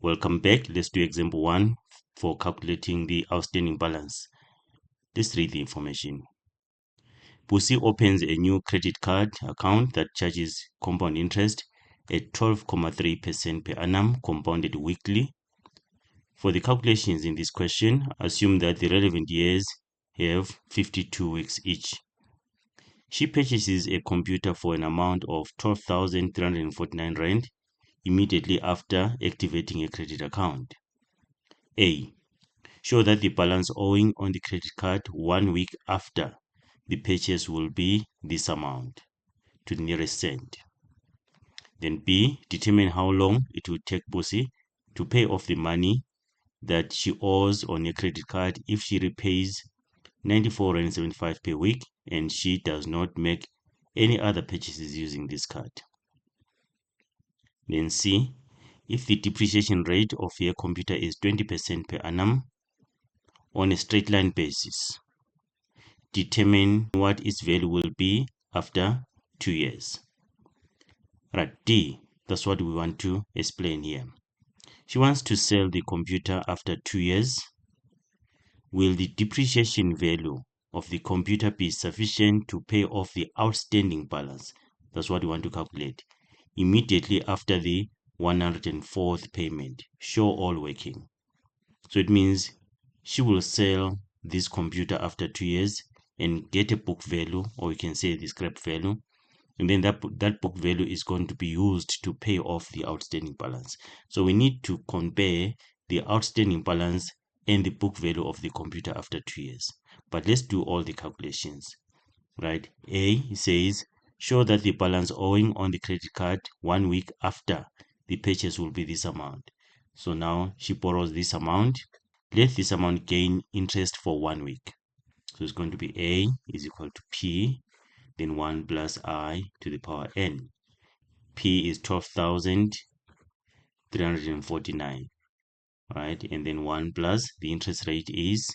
Welcome back. Let's do example 1 for calculating the outstanding balance. Let's read the information. Pussy opens a new credit card account that charges compound interest at 12.3% per annum compounded weekly. For the calculations in this question, assume that the relevant years have 52 weeks each. She purchases a computer for an amount of 12,349 Rand immediately after activating a credit account. A. Show that the balance owing on the credit card 1 week after the purchase will be this amount to the nearest cent. Then B. Determine how long it will take Pussy to pay off the money that she owes on a credit card if she repays 94.75 per week and she does not make any other purchases using this card. Then C. If the depreciation rate of your computer is 20% per annum on a straight line basis, determine what its value will be after 2 years. Right, D, that's what we want to explain here. She wants to sell the computer after 2 years. Will the depreciation value of the computer be sufficient to pay off the outstanding balance? That's what we want to calculate. Immediately after the 104th payment, show all working. So it means she will sell this computer after 2 years and get a book value, or you can say the scrap value, and then that book value is going to be used to pay off the outstanding balance. So we need to compare the outstanding balance and the book value of the computer after 2 years. But let's do all the calculations. Right, A says show that the balance owing on the credit card 1 week after the purchase will be this amount. So now she borrows this amount. Let this amount gain interest for 1 week. So it's going to be A is equal to P, then 1 plus I to the power N. P is 12,349, right? And then 1 plus the interest rate is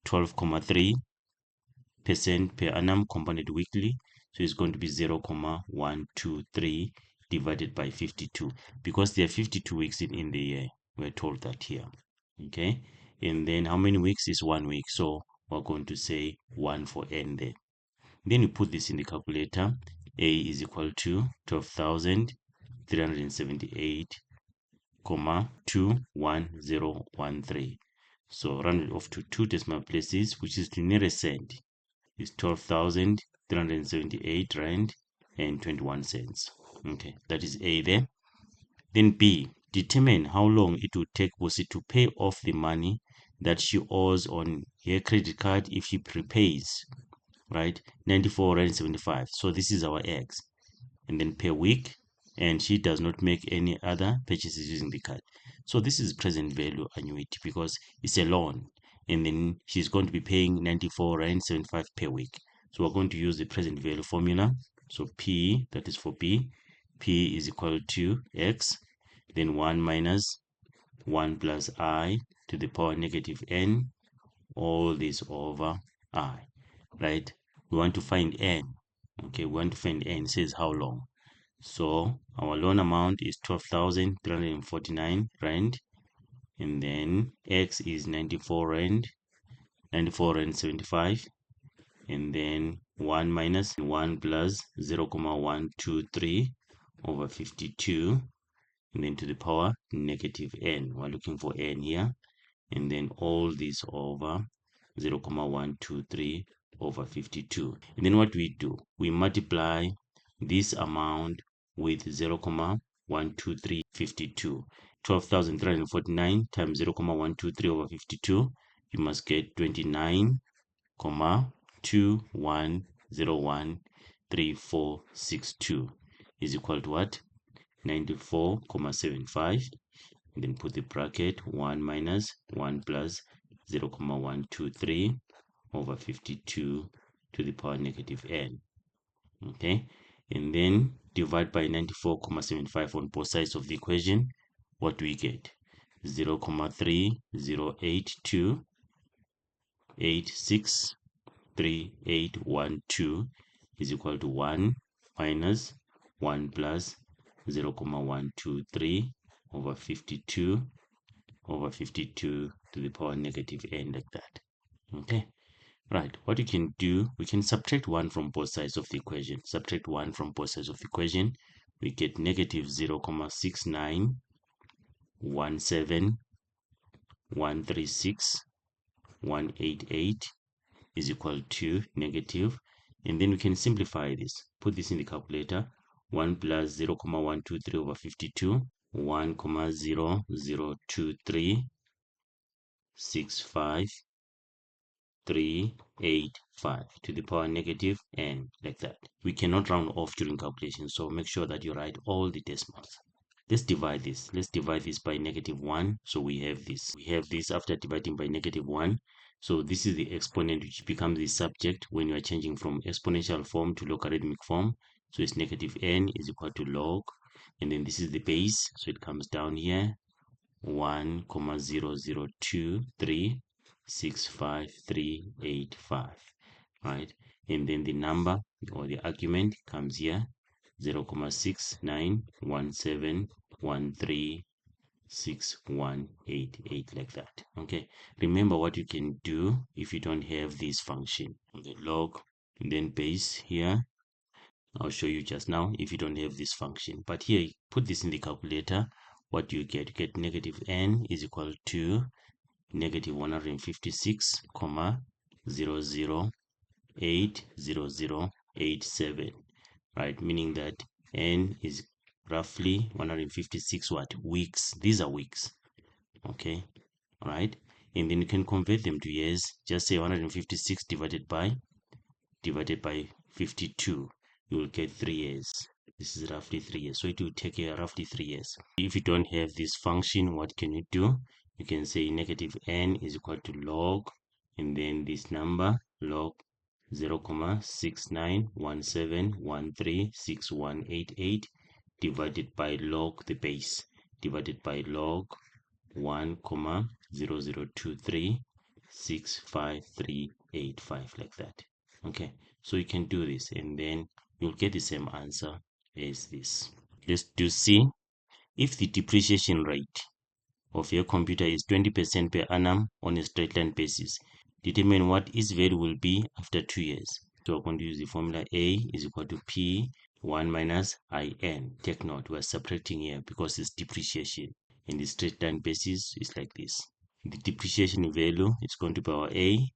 12.3% per annum compounded weekly. So it's going to be 0.123 divided by 52, because there are 52 weeks in the year. We're told that here. Okay, and then how many weeks is 1 week? So we're going to say 1 for N there. Then you put this in the calculator. A is equal to 12,378,21013. So round it off to 2 decimal places, which is the nearest cent, is 12,378 Rand and 21 cents. Okay, that is A there. Then B, determine how long it will take Pussy to pay off the money that she owes on her credit card if she prepays, right? 94.75. So this is our X. And then per week, and she does not make any other purchases using the card. So this is present value annuity because it's a loan, and then she's going to be paying 94.75 per week. So we're going to use the present value formula. So P, that is for B, P is equal to X, then 1 minus 1 plus I to the power negative N, all this over I, right? We want to find N. Okay, we want to find N. It says how long. So our loan amount is 12,349 Rand, and then X is 94.75, and then 1 minus 1 plus 0.123 over 52, and then to the power negative N. We're looking for N here, and then all this over 0.123 over 52. And then what we do, we multiply this amount with 0.12352. 12,349 times 0.123 over 52, you must get 29,21013462 is equal to what? 94.75. And then put the bracket 1 minus 1 plus 0.123 over 52 to the power negative N. Okay, and then divide by 94.75 on both sides of the equation. What do we get? 0.3082863812 is equal to 1 minus 1 plus 0.123 over 52 over 52 to the power negative n, like that. Okay, right. What you can do, we can subtract 1 from both sides of the equation. Subtract 1 from both sides of the equation. We get negative 0, 0.6917 136 188 is equal to negative, and then we can simplify this. Put this in the calculator. 1 plus 0, 123 over 52, 1, 0.0023 65385 to the power negative n, like that. We cannot round off during calculation, so make sure that you write all the decimals. Let's divide this. Let's divide this by negative 1. So we have this. We have this after dividing by negative 1. So this is the exponent, which becomes the subject when you are changing from exponential form to logarithmic form. So it's negative n is equal to log. And then this is the base. So it comes down here. 1, 0.0023 65385, right? And then the number or the argument comes here, 0.6917136188, like that. Okay, remember what you can do if you don't have this function, the log and then base here. I'll show you just now if you don't have this function, but here put this in the calculator. What do you get? You get negative n is equal to negative 156, 0.008087, right? Meaning that n is roughly 156 what? Weeks. These are weeks. Okay, all right. And then you can convert them to years. Just say 156 divided by 52. You will get 3 years. This is roughly 3 years. So it will take you roughly 3 years. If you don't have this function, what can you do? You can say negative n is equal to log, and then this number, log 0.6917136188 divided by log the base, divided by log 1,0023 65385, like that. Okay, so you can do this and then you'll get the same answer as this. Let's do C. If the depreciation rate of your computer is 20% per annum on a straight line basis, determine what its value will be after 2 years. So we're going to use the formula A is equal to P1 minus IN. Take note, we're subtracting here because it's depreciation. In the straight line basis is like this. The depreciation value is going to be our A,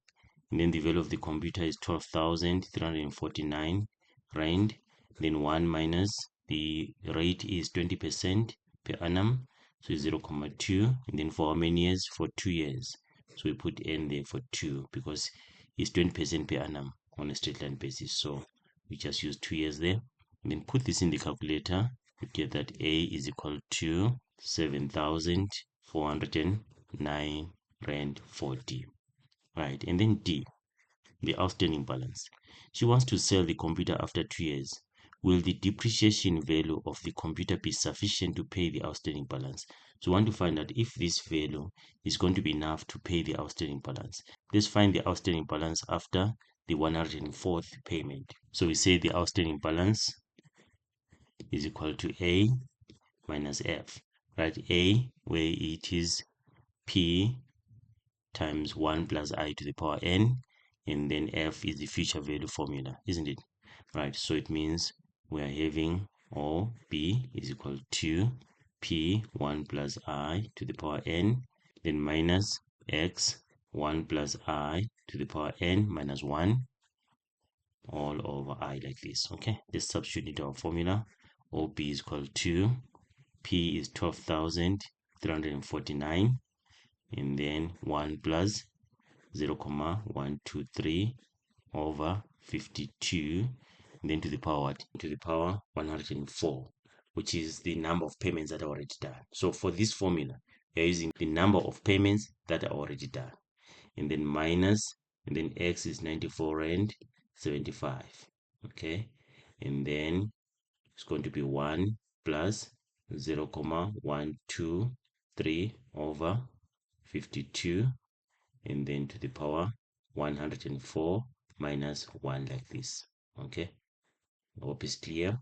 and then the value of the computer is 12,349 rand. Then 1 minus the rate is 20% per annum, so 0.2, and then for how many years? For 2 years. So we put n there for 2 because it's 20% per annum on a straight line basis, so we just use 2 years there. And then put this in the calculator. You get that A is equal to 7,409 rand 40. Right, and then D, the outstanding balance. She wants to sell the computer after 2 years. Will the depreciation value of the computer be sufficient to pay the outstanding balance? So we want to find out if this value is going to be enough to pay the outstanding balance. Let's find the outstanding balance after the 104th payment. So we say the outstanding balance is equal to A minus F, right? A, where it is P times 1 plus I to the power n, and then F is the future value formula, isn't it? Right, so it means we are having, or B is equal to P 1 plus I to the power n, then minus X 1 plus I to the power n minus 1 all over I, like this. Okay, let's substitute into our formula. OB is equal to P is 12,349, and then 1 plus 0,123 over 52, and then to the power what? To the power 104, which is the number of payments that are already done. So for this formula, we are using the number of payments that are already done, and then minus, and then X is 94 rand 75. Okay, and then it's going to be 1 plus 0,123 over 52, and then to the power 104 minus 1, like this. Okay, I hope it's clear.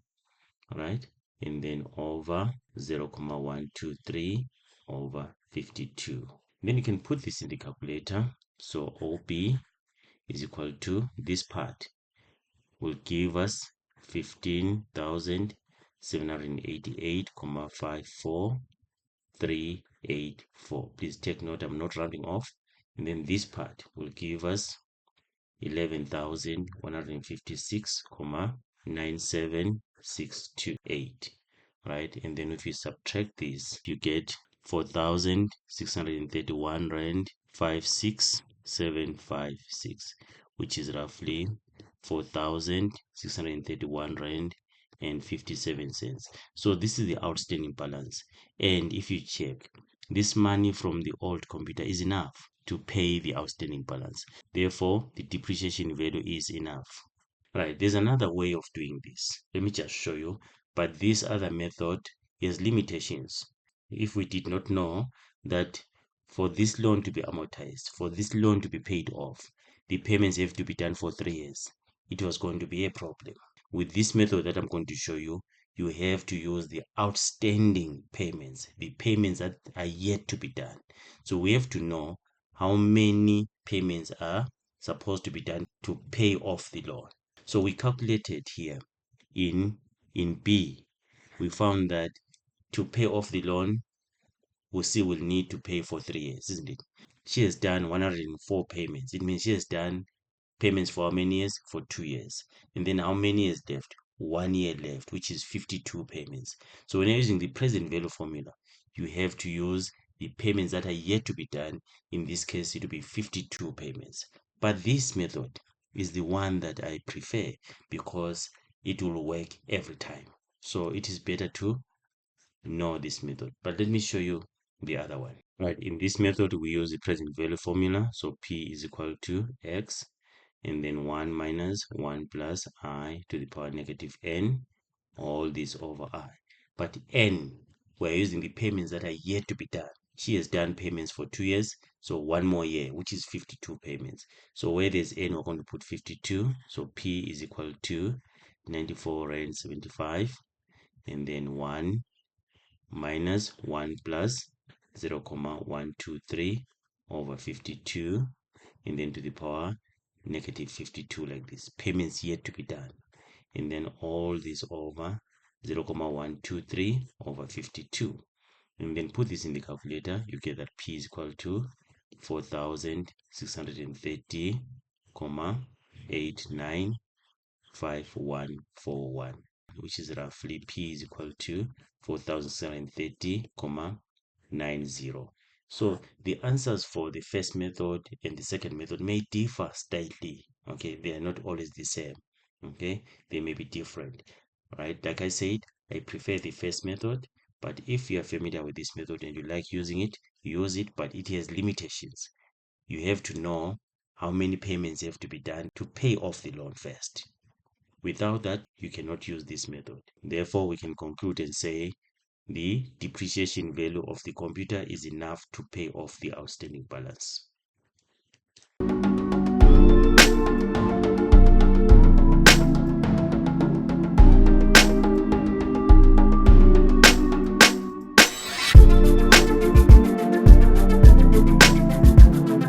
All right, and then over 0,123 over 52. Then you can put this in the calculator. So OB is equal to, this part will give us 15,788,54384. Please take note, I'm not rounding off. And then this part will give us 11,156,97628, right? And then if you subtract this, you get 4,631 rand 56756, which is roughly 4,631 rand and 57 cents. So this is the outstanding balance. And if you check, this money from the old computer is enough to pay the outstanding balance. Therefore, the depreciation value is enough. Right, there's another way of doing this. Let me just show you. But this other method has limitations. If we did not know that for this loan to be amortized, for this loan to be paid off, the payments have to be done for 3 years, it was going to be a problem. With this method that I'm going to show you, you have to use the outstanding payments, the payments that are yet to be done. So we have to know how many payments are supposed to be done to pay off the loan. So we calculated here in B, we found that to pay off the loan, we'll need to pay for 3 years, isn't it? She has done 104 payments. It means she has done payments for how many years? For 2 years. And then how many years left? 1 year left, which is 52 payments. So when you're using the present value formula, you have to use the payments that are yet to be done. In this case, it will be 52 payments. But this method is the one that I prefer because it will work every time. So it is better to know this method. But let me show you the other one. Right, in this method, we use the present value formula. So P is equal to X, and then 1 minus 1 plus I to the power negative N, all this over I. But N, we're using the payments that are yet to be done. She has done payments for 2 years, so 1 more year, which is 52 payments. So where there's N, we're going to put 52. So P is equal to 94 rand 75, and then 1 minus 1 plus 0,123 over 52, and then to the power negative 52, like this. Payments yet to be done. And then all this over 0,123 over 52. And then put this in the calculator, you get that P is equal to 4,630,895141, which is roughly P is equal to 4,730,90. So the answers for the first method and the second method may differ slightly. Okay, they are not always the same. Okay, they may be different, right? Like I said, I prefer the first method, but if you are familiar with this method and you like using it, use it, but it has limitations. You have to know how many payments have to be done to pay off the loan first. Without that, you cannot use this method. Therefore, we can conclude and say the depreciation value of the computer is enough to pay off the outstanding balance.